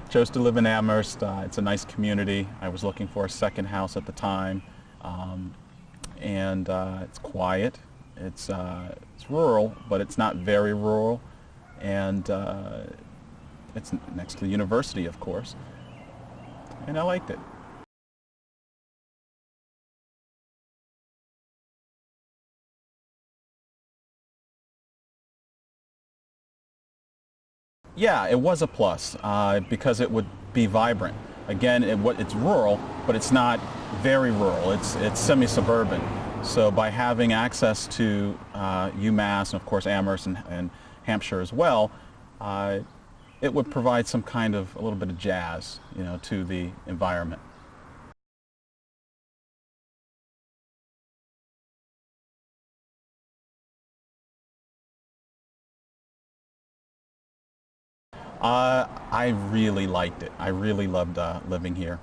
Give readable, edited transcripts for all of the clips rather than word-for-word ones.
chose to live in Amherst. It's a nice community. I was looking for a second house at the time, and it's quiet. It's rural, but it's not very rural, and it's next to the university, of course, and I liked it. Yeah, it was a plus because it would be vibrant. Again, it's rural, but it's not very rural. It's semi-suburban. So by having access to UMass and of course Amherst and Hampshire as well, it would provide some kind of a little bit of jazz, to the environment. I really liked it. I really loved living here.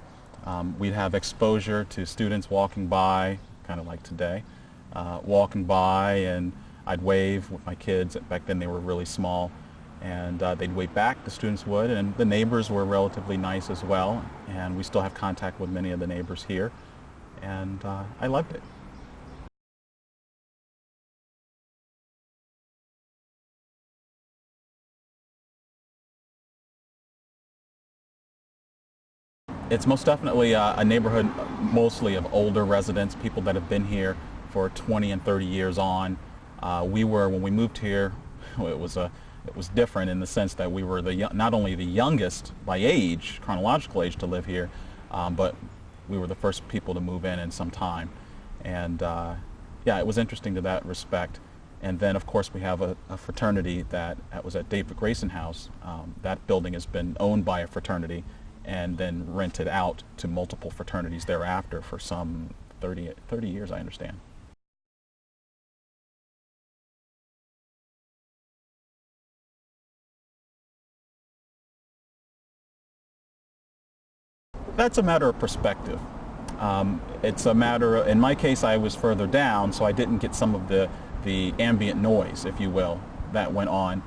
We'd have exposure to students walking by, kind of like today, walking by, and I'd wave with my kids. Back then they were really small, and they'd wave back, the students would, and the neighbors were relatively nice as well, and we still have contact with many of the neighbors here, and I loved it. It's most definitely a neighborhood mostly of older residents, people that have been here for 20 and 30 years on. When we moved here, it was different in the sense that we were not only the youngest by age, chronological age, to live here, but we were the first people to move in some time. And yeah, it was interesting to that respect. And then, of course, we have a fraternity that was at David Grayson House. That building has been owned by a fraternity and then rented out to multiple fraternities thereafter for some 30 years, I understand. That's a matter of perspective. It's a matter of, in my case, I was further down, so I didn't get some of the ambient noise, if you will, that went on.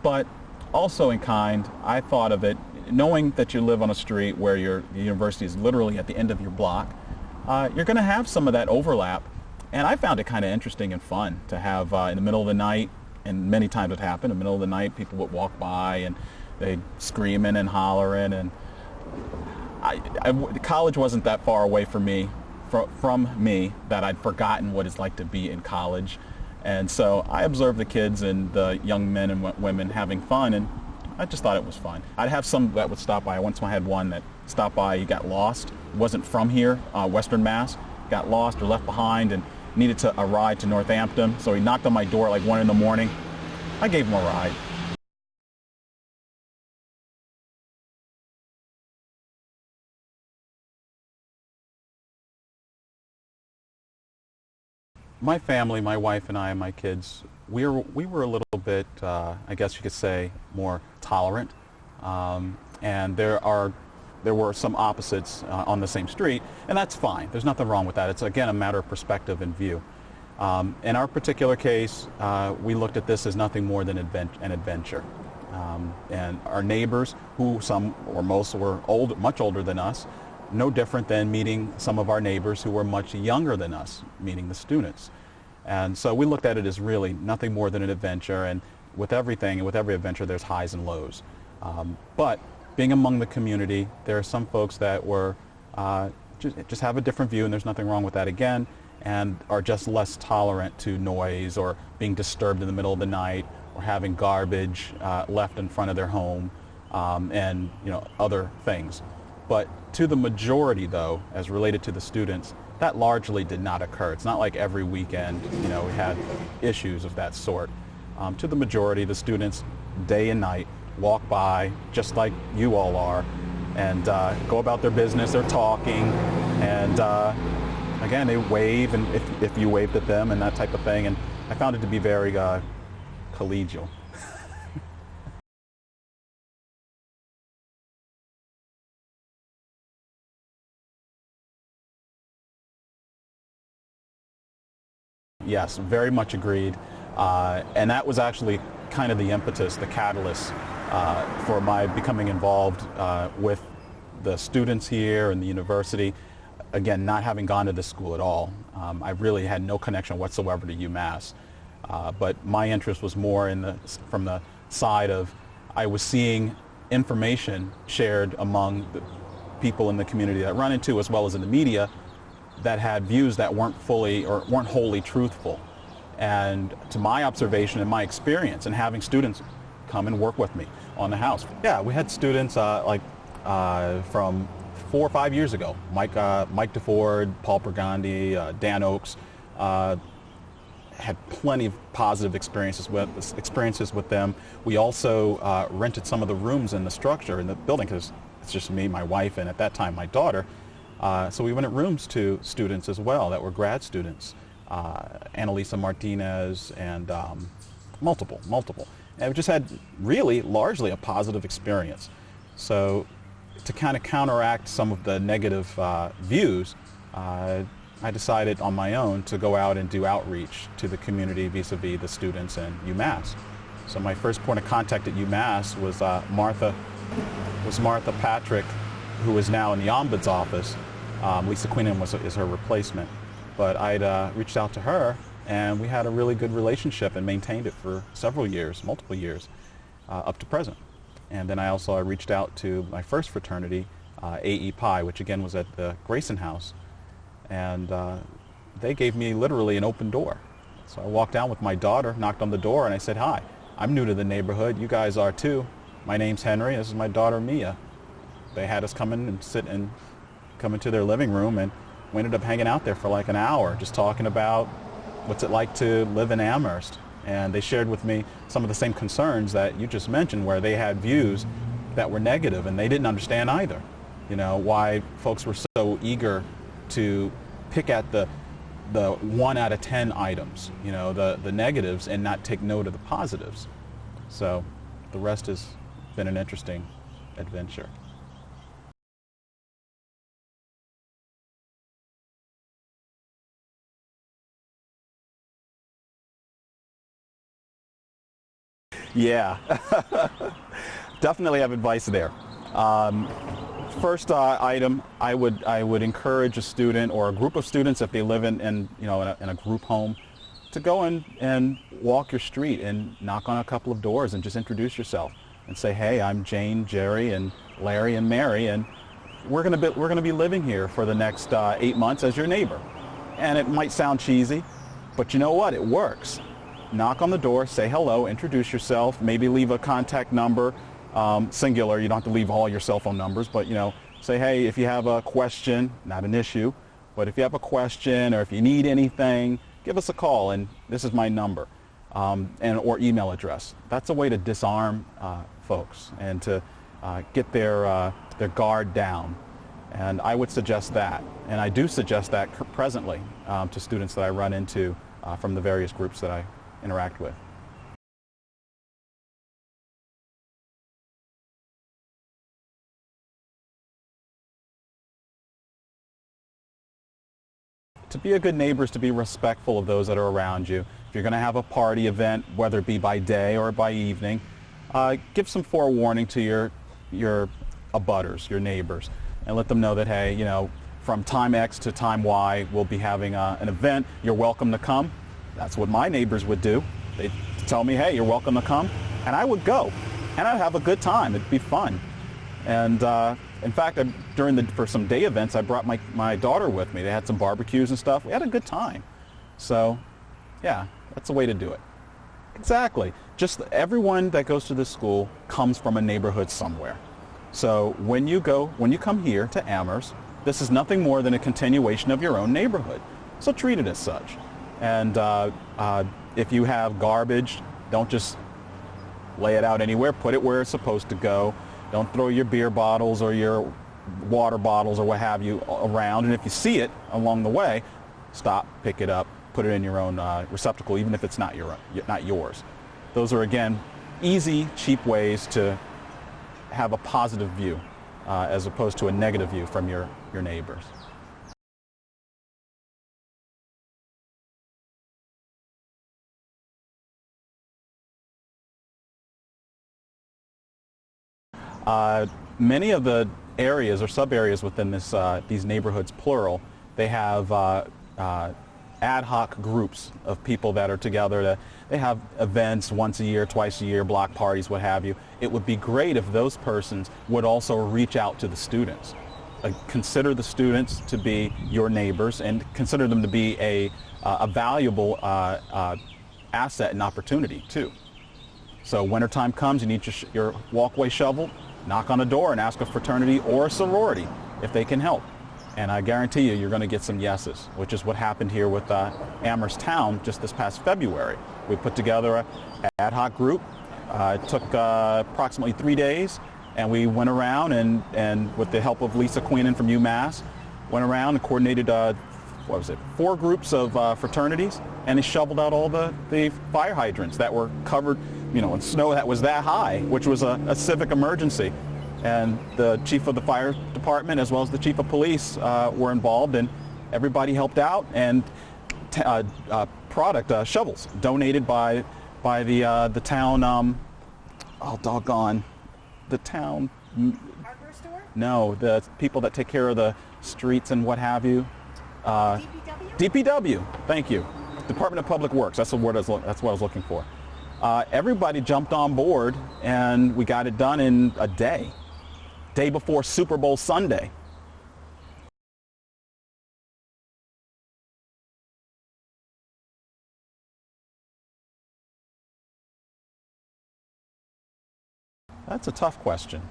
But also in kind, I thought of it, knowing that you live on a street where the university is literally at the end of your block, you're going to have some of that overlap. And I found it kind of interesting and fun to have in the middle of the night, and many times it happened, in the middle of the night, people would walk by and they'd screaming and hollering. And college wasn't that far away from me, that I'd forgotten what it's like to be in college. And so I observed the kids and the young men and women having fun, and I just thought it was fun. I'd have some that would stop by. Once I had one that stopped by, he got lost, wasn't from here, Western Mass, got lost or left behind and needed a ride to Northampton. So he knocked on my door at like 1 in the morning. I gave him a ride. My family, my wife and I and my kids, we were a little bit, I guess you could say, more tolerant. And there were some opposites on the same street, and that's fine. There's nothing wrong with that. It's, again, a matter of perspective and view. In our particular case, we looked at this as nothing more than an adventure. And our neighbors, who some or most were much older than us, no different than meeting some of our neighbors who were much younger than us, meeting the students. And so we looked at it as really nothing more than an adventure, and with everything and with every adventure there's highs and lows. But being among the community, there are some folks that were just have a different view, and there's nothing wrong with that again, and are just less tolerant to noise or being disturbed in the middle of the night or having garbage left in front of their home, and other things. But to the majority, though, as related to the students, that largely did not occur. It's not like every weekend, we had issues of that sort. To the majority, the students, day and night, walk by, just like you all are, and go about their business. They're talking, and again, they wave, and if you waved at them and that type of thing. And I found it to be very collegial. Yes, very much agreed. And that was actually kind of the impetus, the catalyst for my becoming involved with the students here and the university. Again, not having gone to this school at all, I really had no connection whatsoever to UMass. But my interest was more from the side of I was seeing information shared among the people in the community that I run into, as well as in the media, that had views that weren't fully or weren't wholly truthful. And to my observation and my experience, and having students come and work with me on the house. Yeah, we had students from 4 or 5 years ago. Mike DeFord, Paul Burgundy, Dan Oakes had plenty of positive experiences with them. We also rented some of the rooms in the structure in the building, because it's just me, my wife, and at that time my daughter. So we rented rooms to students as well that were grad students, Annalisa Martinez, and multiple. And we just had really largely a positive experience. So to kind of counteract some of the negative views, I decided on my own to go out and do outreach to the community vis-a-vis the students and UMass. So my first point of contact at UMass was Martha Patrick, who is now in the Ombuds's office. Lisa Queenan is her replacement. But I'd reached out to her, and we had a really good relationship and maintained it for several years, multiple years, up to present. And then I reached out to my first fraternity, AE Pi, which again was at the Grayson House. And they gave me literally an open door. So I walked down with my daughter, knocked on the door, and I said, "Hi, I'm new to the neighborhood. You guys are too. My name's Henry. This is my daughter, Mia." They had us come in and come into their living room, and we ended up hanging out there for like an hour, just talking about what's it like to live in Amherst. And they shared with me some of the same concerns that you just mentioned, where they had views that were negative, and they didn't understand either. You know, why folks were so eager to pick at the 1 out of 10 items, you know, the negatives, and not take note of the positives. So the rest has been an interesting adventure. Yeah, definitely have advice there. First item, I would encourage a student or a group of students, if they live in a group home, to go and walk your street and knock on a couple of doors and just introduce yourself and say, "Hey, I'm Jane, Jerry, and Larry, and Mary, and we're gonna be living here for the next 8 months as your neighbor." And it might sound cheesy, but you know what? It works. Knock on the door, say hello, introduce yourself, maybe leave a contact number, singular. You don't have to leave all your cell phone numbers, but say, "Hey, if you have a question," not an issue, but if you have a question or if you need anything, give us a call, and this is my number, or email address. That's a way to disarm folks and to get their guard down. And I would suggest that, and I do suggest that presently to students that I run into from the various groups that I interact with. To be a good neighbor is to be respectful of those that are around you. If you're going to have a party event, whether it be by day or by evening, give some forewarning to your abutters, your neighbors, and let them know that, hey, from time X to time Y, we'll be having an event. You're welcome to come. That's what my neighbors would do. They'd tell me, "Hey, you're welcome to come," and I would go, and I'd have a good time. It'd be fun. And in fact, for some day events, I brought my daughter with me. They had some barbecues and stuff. We had a good time. So, yeah, that's the way to do it. Exactly. Just everyone that goes to this school comes from a neighborhood somewhere. So when you come here to Amherst, this is nothing more than a continuation of your own neighborhood. So treat it as such. And if you have garbage, don't just lay it out anywhere. Put it where it's supposed to go. Don't throw your beer bottles or your water bottles or what have you around. And if you see it along the way, stop, pick it up, put it in your own receptacle, even if it's not yours. Those are, again, easy, cheap ways to have a positive view as opposed to a negative view from your neighbors. Many of the areas or sub-areas within these neighborhoods, plural, they have ad hoc groups of people that are together. They have events once a year, twice a year, block parties, what have you. It would be great if those persons would also reach out to the students. Consider the students to be your neighbors and consider them to be a valuable asset and opportunity too. So wintertime comes, you need your walkway shoveled, knock on a door and ask a fraternity or a sorority if they can help. And I guarantee you, you're going to get some yeses, which is what happened here with Amherst Town just this past February. We put together an ad hoc group. It took approximately 3 days, and we went around and with the help of Lisa Queenan from UMass, went around and coordinated, 4 groups of fraternities, and they shoveled out all the fire hydrants that were covered, in snow that was that high, which was a civic emergency. And the chief of the fire department as well as the chief of police were involved, and everybody helped out, and shovels donated by the town, the town, hardware store? No, the people that take care of the streets and what have you. DPW? DPW, thank you. Department of Public Works, that's what I was looking for. Everybody jumped on board, and we got it done in a day before Super Bowl Sunday. That's a tough question.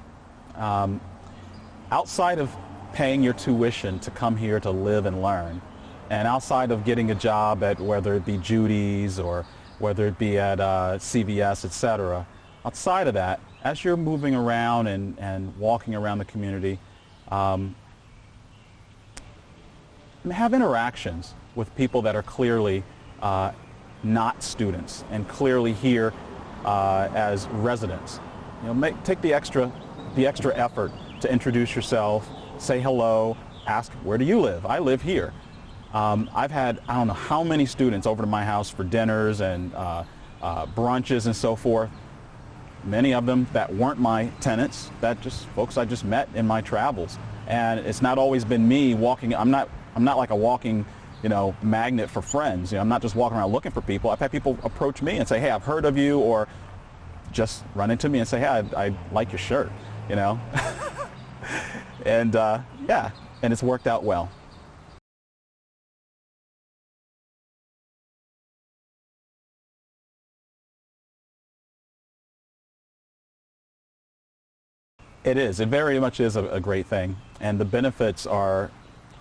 Outside of paying your tuition to come here to live and learn, and outside of getting a job at whether it be Judy's or whether it be at CVS, etc., outside of that, as you're moving around and walking around the community, have interactions with people that are clearly not students and clearly here as residents. Take the extra effort to introduce yourself, say hello, ask, where do you live? I live here. I've had, I don't know how many students over to my house for dinners and brunches and so forth. Many of them that weren't my tenants, folks I just met in my travels. And it's not always been me walking. I'm not like a walking, magnet for friends. I'm not just walking around looking for people. I've had people approach me and say, hey, I've heard of you, or just run into me and say, hey, I like your shirt, and yeah, and it's worked out well. It is. It very much is a great thing, and the benefits are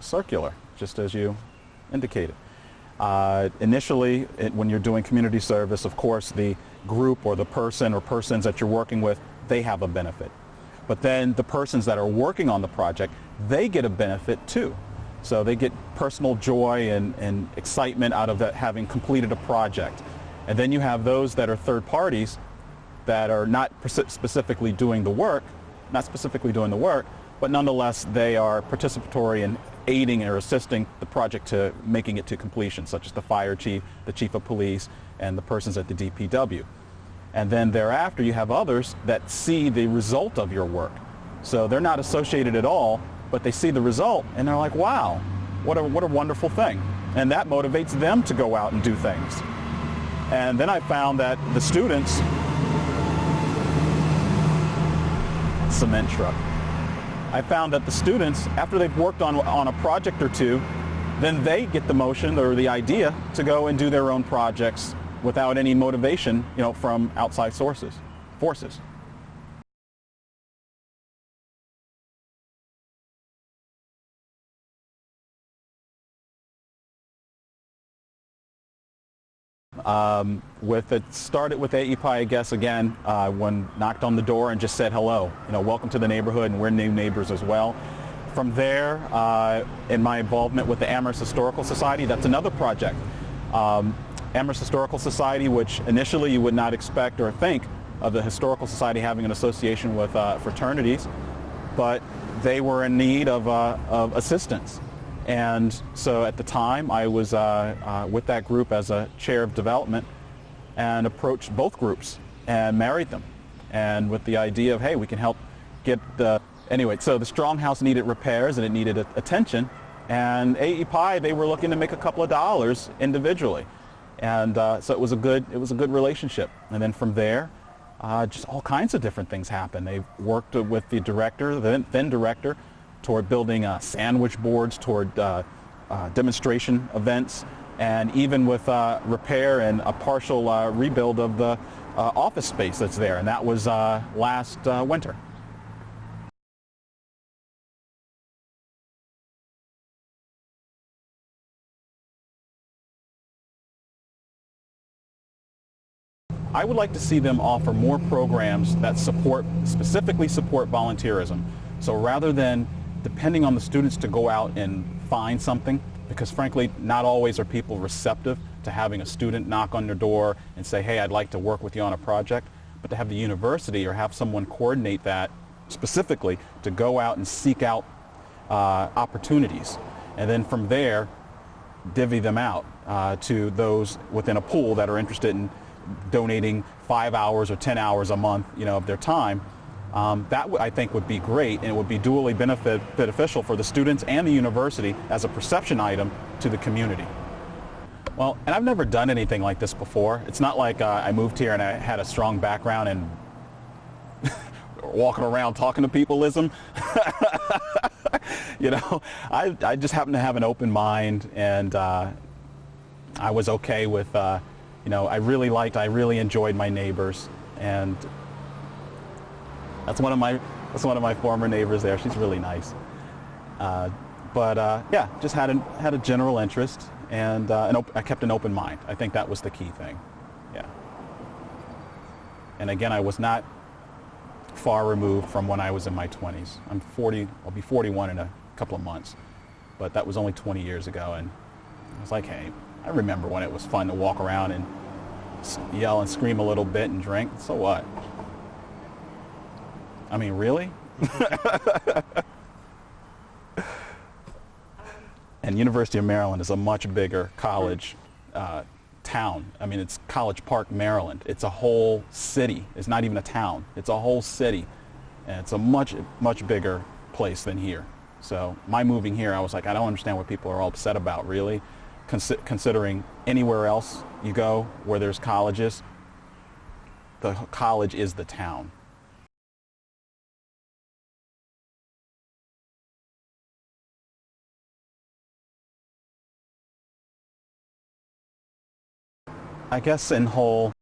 circular, just as you indicated. Initially, when you're doing community service, of course, the group or the person or persons that you're working with, they have a benefit. But then the persons that are working on the project, they get a benefit too. So they get personal joy and excitement out of that, having completed a project. And then you have those that are third parties that are not specifically doing the work, but nonetheless they are participatory in aiding or assisting the project to making it to completion, such as the fire chief, the chief of police, and the persons at the DPW. And then thereafter you have others that see the result of your work. So they're not associated at all, but they see the result and they're like, wow, what a wonderful thing. And that motivates them to go out and do things. And then I found that the students, cement truck. I found that the students, after they've worked on a project or two, then they get the motion or the idea to go and do their own projects without any motivation, from outside forces. It started with AEPI, I guess, again, when knocked on the door and just said hello, welcome to the neighborhood, and we're new neighbors as well. From there, in my involvement with the Amherst Historical Society, that's another project. Amherst Historical Society, which initially you would not expect or think of the Historical Society having an association with fraternities, but they were in need of assistance. And so at the time I was with that group as a chair of development and approached both groups and married them, and with the idea of, hey, we can help get anyway, so the Strong House needed repairs and it needed attention, and AE Pie, they were looking to make a couple of dollars individually, and so it was a good relationship. And then from there, just all kinds of different things happened. They worked with the director, the then director, toward building sandwich boards, toward demonstration events, and even with repair and a partial rebuild of the office space that's there, and that was last winter. I would like to see them offer more programs that specifically support volunteerism. So rather than depending on the students to go out and find something, because frankly, not always are people receptive to having a student knock on their door and say, hey, I'd like to work with you on a project, but to have the university or have someone coordinate that specifically to go out and seek out opportunities. And then from there, divvy them out to those within a pool that are interested in donating 5 hours or 10 hours a month, of their time. That I think would be great, and it would be dually beneficial for the students and the university as a perception item to the community. Well, and I've never done anything like this before. It's not like I moved here and I had a strong background in walking around talking to peopleism. I just happen to have an open mind, and I was okay with I really enjoyed my neighbors, and that's one of my former neighbors there. She's really nice. Yeah, just had a general interest, and I kept an open mind. I think that was the key thing. Yeah. And again, I was not far removed from when I was in my 20s. I'm 40. I'll be 41 in a couple of months, but that was only 20 years ago, and I was like, hey, I remember when it was fun to walk around and yell and scream a little bit and drink. So what? I mean, really? And University of Maryland is a much bigger college town. I mean, it's College Park, Maryland. It's a whole city. It's not even a town. It's a whole city. And it's a much, much bigger place than here. So my moving here, I was like, I don't understand what people are all upset about, really. Considering anywhere else you go where there's colleges, the college is the town. I guess in whole,